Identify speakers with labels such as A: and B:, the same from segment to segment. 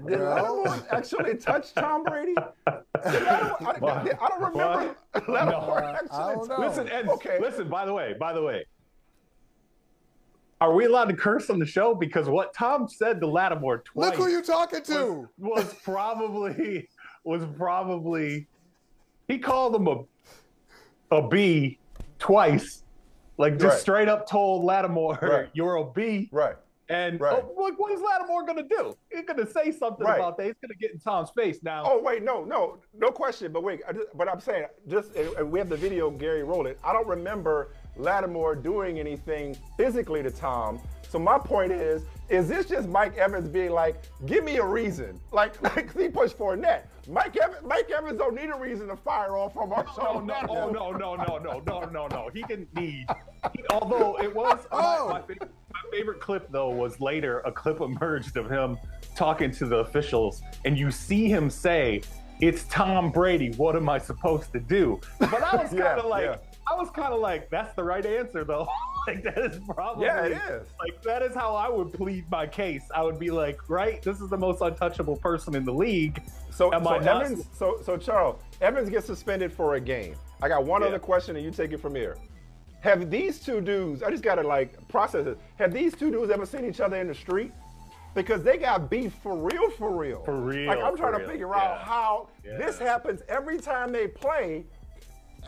A: Did Lattimore actually touch Tom Brady? I don't remember Lattimore
B: I
A: actually.
B: don't know.
C: Listen, and
A: Okay.
C: listen, by the way, are we allowed to curse on the show? Because what Tom said to Lattimore twice
B: Look who you talking to.
C: was probably he called him a B twice, like just
A: Right.
C: straight up told Lattimore,
A: Right.
C: "You're a B."
A: Right.
C: And
A: Right.
C: what is Lattimore gonna do? He's gonna say something
A: Right.
C: about that. He's gonna get in Tom's face now.
A: Oh wait, no question. But wait, but I'm saying and we have the video. Gary rolled it. I don't remember Lattimore doing anything physically to Tom. So my point is this just Mike Evans being like, give me a reason? Like he pushed for a net. Mike Evans don't need a reason to fire off from our show.
C: No. He didn't need. Although it was my favorite clip though was later a clip emerged of him talking to the officials, and you see him say, "It's Tom Brady. What am I supposed to do?" But I was kind of like, that's the right answer though. Like that is probably
A: it is.
C: Like that is how I would plead my case. I would be like, right, this is the most untouchable person in the league.
A: So Charles, Evans gets suspended for a game. I got one other question, and you take it from here. Have these two dudes? I just gotta process it. Have these two dudes ever seen each other in the street? Because they got beef for real.
C: For real.
A: Like I'm trying to figure out how this happens every time they play.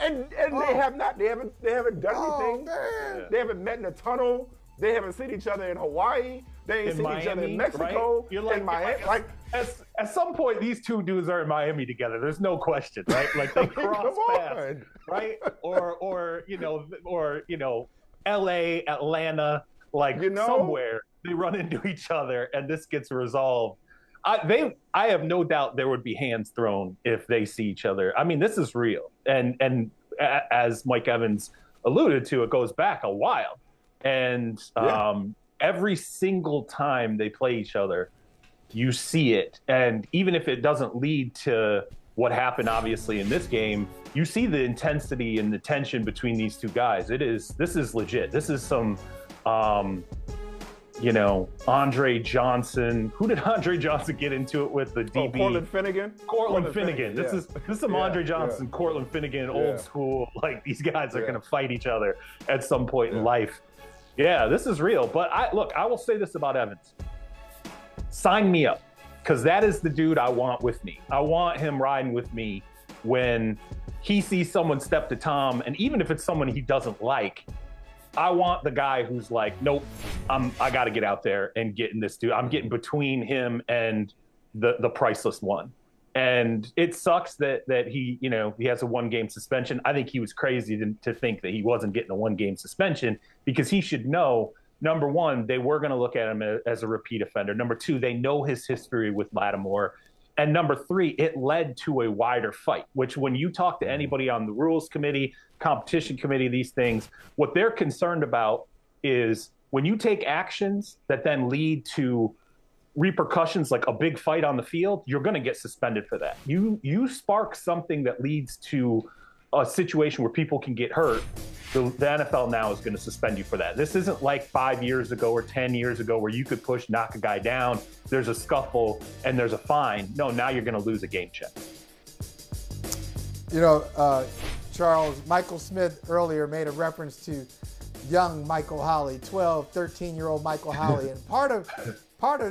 A: And they haven't done anything.
B: Man.
A: They haven't met in a tunnel. They haven't seen each other in Hawaii. They ain't seen each other in Mexico.
C: Right? You're like,
A: in Miami.
C: At some point, these two dudes are in Miami together. There's no question, right? Like they cross paths, right? Or L.A., Atlanta, somewhere they run into each other, and this gets resolved. I have no doubt there would be hands thrown if they see each other. I mean, this is real. And as Mike Evans alluded to, it goes back a while. And every single time they play each other, you see it. And even if it doesn't lead to what happened, obviously, in this game, you see the intensity and the tension between these two guys. This is legit. This is some Andre Johnson. Who did Andre Johnson get into it with? The DB.
A: Cortland Finnegan.
C: Cortland Finnegan. This is some Andre Johnson, Cortland Finnegan, old school. Like these guys are going to fight each other at some point in life. Yeah, this is real. But I will say this about Evans. Sign me up, because that is the dude I want with me. I want him riding with me when he sees someone step to Tom, and even if it's someone he doesn't like, I want the guy who's like, nope, I got to get out there and get in this dude. I'm getting between him and the priceless one. And it sucks that he has a 1-game suspension. I think he was crazy to think that he wasn't getting a 1-game suspension, because he should know, number one, they were going to look at him as a repeat offender. Number two, they know his history with Lattimore. And number three, it led to a wider fight, which when you talk to anybody on the rules committee, competition committee, these things, what they're concerned about is when you take actions that then lead to repercussions like a big fight on the field, you're going to get suspended for that. You spark something that leads to a situation where people can get hurt, the NFL now is going to suspend you for that. This isn't like 5 years ago or 10 years ago where you could knock a guy down, there's a scuffle, and there's a fine. No, now you're going to lose a game check.
B: Charles, Michael Smith earlier made a reference to young Michael Holley, 12, 13-year-old Michael Holley. And part of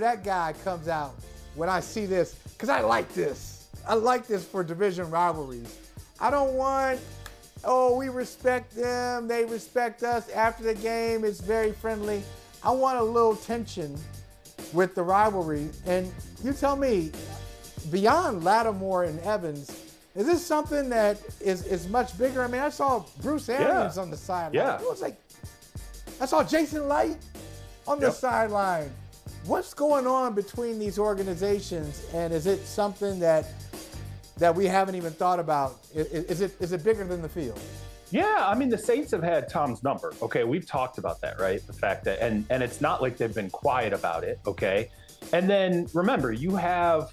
B: that guy comes out when I see this, because I like this. I like this for division rivalries. I don't want, we respect them, they respect us. After the game, it's very friendly. I want a little tension with the rivalry. And you tell me, beyond Lattimore and Evans, is this something that is much bigger? I mean, I saw Bruce Arians on the sideline.
C: Yeah.
B: It was like, I saw Jason Light on the sideline. What's going on between these organizations, and is it something that we haven't even thought about? Is it bigger than the field?
C: Yeah, I mean, the Saints have had Tom's number. Okay, we've talked about that, right? The fact that, and it's not like they've been quiet about it, okay? And then remember, you have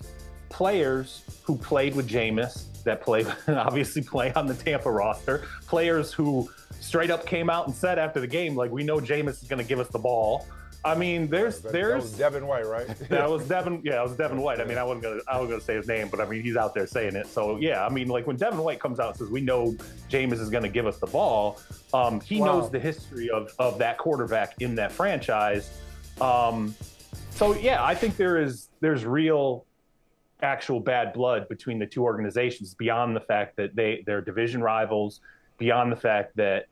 C: players who played with Jameis that obviously play on the Tampa roster, players who straight up came out and said after the game, like, we know Jameis is going to give us the ball. I mean, there's
A: that was Devin White, right?
C: That was Devin. Yeah, it was Devin White. I mean, I wasn't gonna say his name, but I mean, he's out there saying it. So yeah, I mean, like when Devin White comes out and says, "We know Jameis is going to give us the ball," he knows the history of that quarterback in that franchise. So yeah, I think there's real, actual bad blood between the two organizations beyond the fact that they're division rivals. Beyond the fact that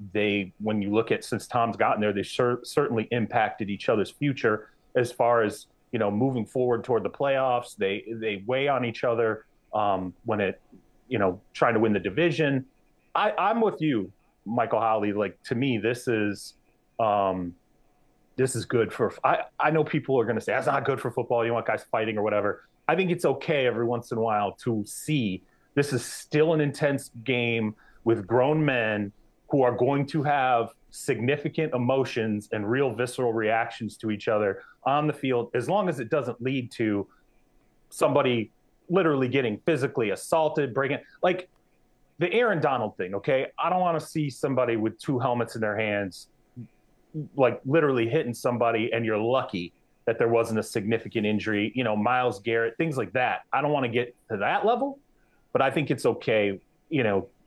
C: when you look at since Tom's gotten there, they certainly impacted each other's future as far as, moving forward toward the playoffs. They weigh on each other when trying to win the division. I'm with you, Michael Holley. Like, to me, this is good for. I know people are going to say that's not good for football. You want guys fighting or whatever. I think it's okay every once in a while to see this is still an intense game with grown men who are going to have significant emotions and real visceral reactions to each other on the field, as long as it doesn't lead to somebody literally getting physically assaulted, like the Aaron Donald thing, okay? I don't want to see somebody with two helmets in their hands, like literally hitting somebody, and you're lucky that there wasn't a significant injury, Myles Garrett, things like that. I don't want to get to that level, but I think it's okay,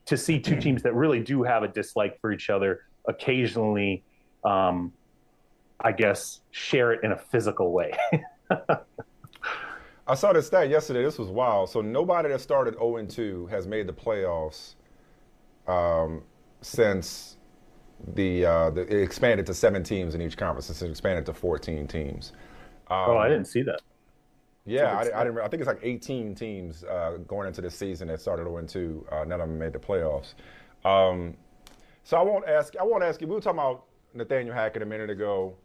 C: to see two teams that really do have a dislike for each other occasionally, I guess, share it in a physical way.
A: I saw this stat yesterday. This was wild. So nobody that started 0-2 has made the playoffs since it expanded to 7 teams in each conference. Since it expanded to 14 teams.
C: I didn't see that.
A: Yeah, I think it's like 18 teams going into this season that started 0-2. None of them made the playoffs. So I won't ask you. We were talking about Nathaniel Hackett a minute ago.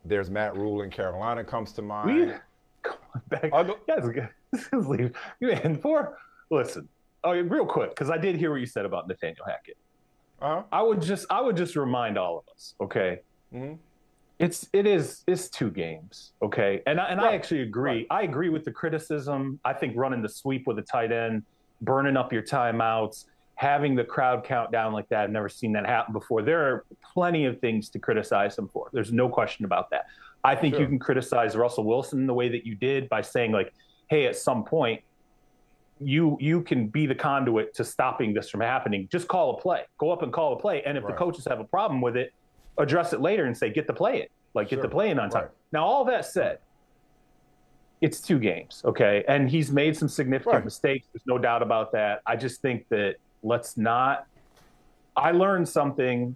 A: There's Matt Rule in Carolina comes to mind.
C: Come on back. Listen, real quick, because I did hear what you said about Nathaniel Hackett.
A: Uh-huh.
C: I would just remind all of us, okay?
A: Mm-hmm.
C: It's 2 games, okay? And I actually agree. Right. I agree with the criticism. I think running the sweep with a tight end, burning up your timeouts, having the crowd count down like that, I've never seen that happen before. There are plenty of things to criticize him for. There's no question about that. I think you can criticize Russell Wilson in the way that you did by saying, like, hey, at some point, you can be the conduit to stopping this from happening. Just call a play. Go up and call a play. And if the coaches have a problem with it, address it later and say, get the play in. Like, get the play in on time. Right. Now, all that said, it's 2 games, okay? And he's made some significant mistakes. There's no doubt about that. I just think that I learned something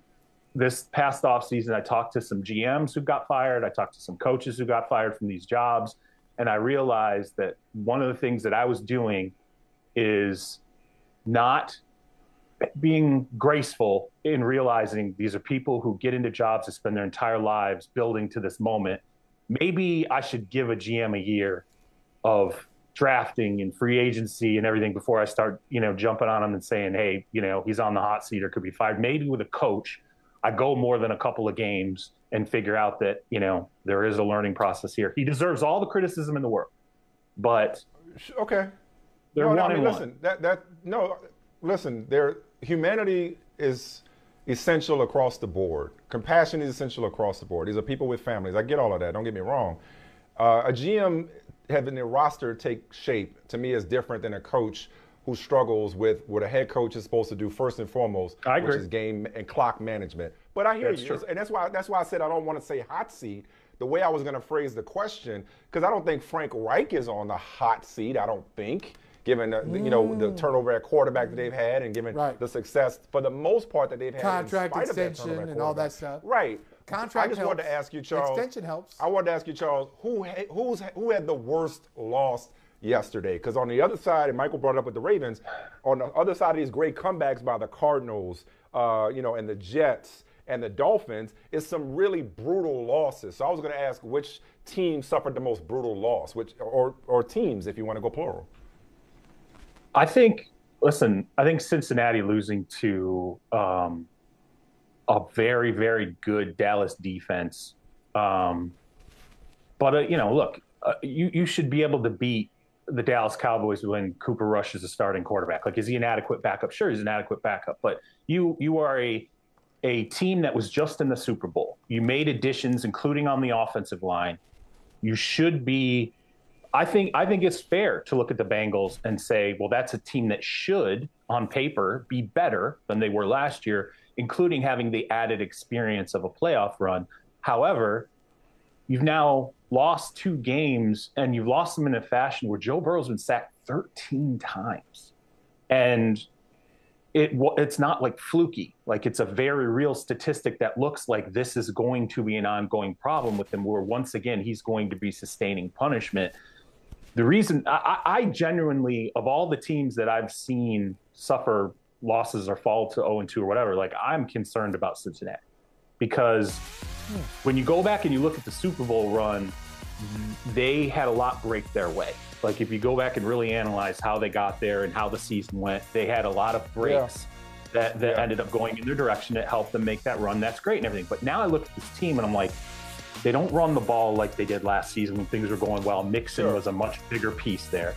C: this past offseason. I talked to some GMs who got fired. I talked to some coaches who got fired from these jobs. And I realized that one of the things that I was doing is not being graceful in realizing these are people who get into jobs to spend their entire lives building to this moment. Maybe I should give a GM a year of drafting and free agency and everything before I start, jumping on him and saying, hey, he's on the hot seat or could be fired. Maybe with a coach, I go more than a couple of games and figure out that, there is a learning process here. He deserves all the criticism in the world, but they're one and one.
A: Listen, humanity is essential across the board. Compassion is essential across the board. These are people with families. I get all of that. Don't get me wrong. A GM having their roster take shape, to me, is different than a coach who struggles with what a head coach is supposed to do first and foremost, which is game and clock management. But I hear you, true. And that's why I said I don't want to say hot seat. The way I was going to phrase the question, because I don't think Frank Reich is on the hot seat. I don't think, given the turnover at quarterback that they've had, and given the success for the most part that they've had,
B: contract extension and all that stuff.
A: Right.
B: Contract
A: I just wanted to ask you, Charles.
B: Extension helps.
A: I wanted to ask you, Charles, who had the worst loss yesterday? Because on the other side, and Michael brought it up with the Ravens, on the other side of these great comebacks by the Cardinals, and the Jets and the Dolphins, is some really brutal losses. So I was going to ask which team suffered the most brutal loss, or teams, if you want to go plural.
C: I think Cincinnati losing to a very, very good Dallas defense. Look, you should be able to beat the Dallas Cowboys when Cooper Rush is a starting quarterback. Like, is he an adequate backup? Sure, he's an adequate backup. But you are a team that was just in the Super Bowl. You made additions, including on the offensive line. You should be. I think it's fair to look at the Bengals and say, well, that's a team that should, on paper, be better than they were last year, including having the added experience of a playoff run. However, you've now lost 2 games, and you've lost them in a fashion where Joe Burrow's been sacked 13 times. And it's not like fluky. Like, it's a very real statistic that looks like this is going to be an ongoing problem with him, where once again he's going to be sustaining punishment. The reason I genuinely, of all the teams that I've seen suffer losses or fall to 0-2 or whatever, like, I'm concerned about Cincinnati, because when you go back and you look at the Super Bowl run, they had a lot break their way. Like, if you go back and really analyze how they got there and how the season went, they had a lot of breaks that ended up going in their direction that helped them make that run. That's great and everything. But now I look at this team and I'm like, they don't run the ball like they did last season when things were going well. Mixon was a much bigger piece there.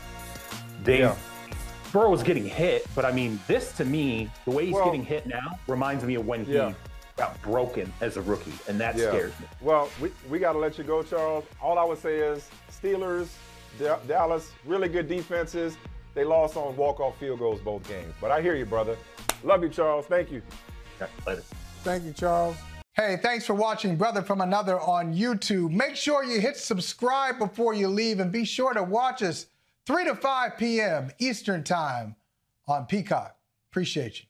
C: Burrow was getting hit, but I mean, this to me, the way he's getting hit now reminds me of when he got broken as a rookie, and that scares me.
A: Well, we got to let you go, Charles. All I would say is Steelers, Dallas, really good defenses. They lost on walk-off field goals both games. But I hear you, brother. Love you, Charles. Thank you.
C: Okay, later.
B: Thank you, Charles. Hey, thanks for watching Brother from Another on YouTube. Make sure you hit subscribe before you leave, and be sure to watch us 3 to 5 p.m. Eastern Time on Peacock. Appreciate you.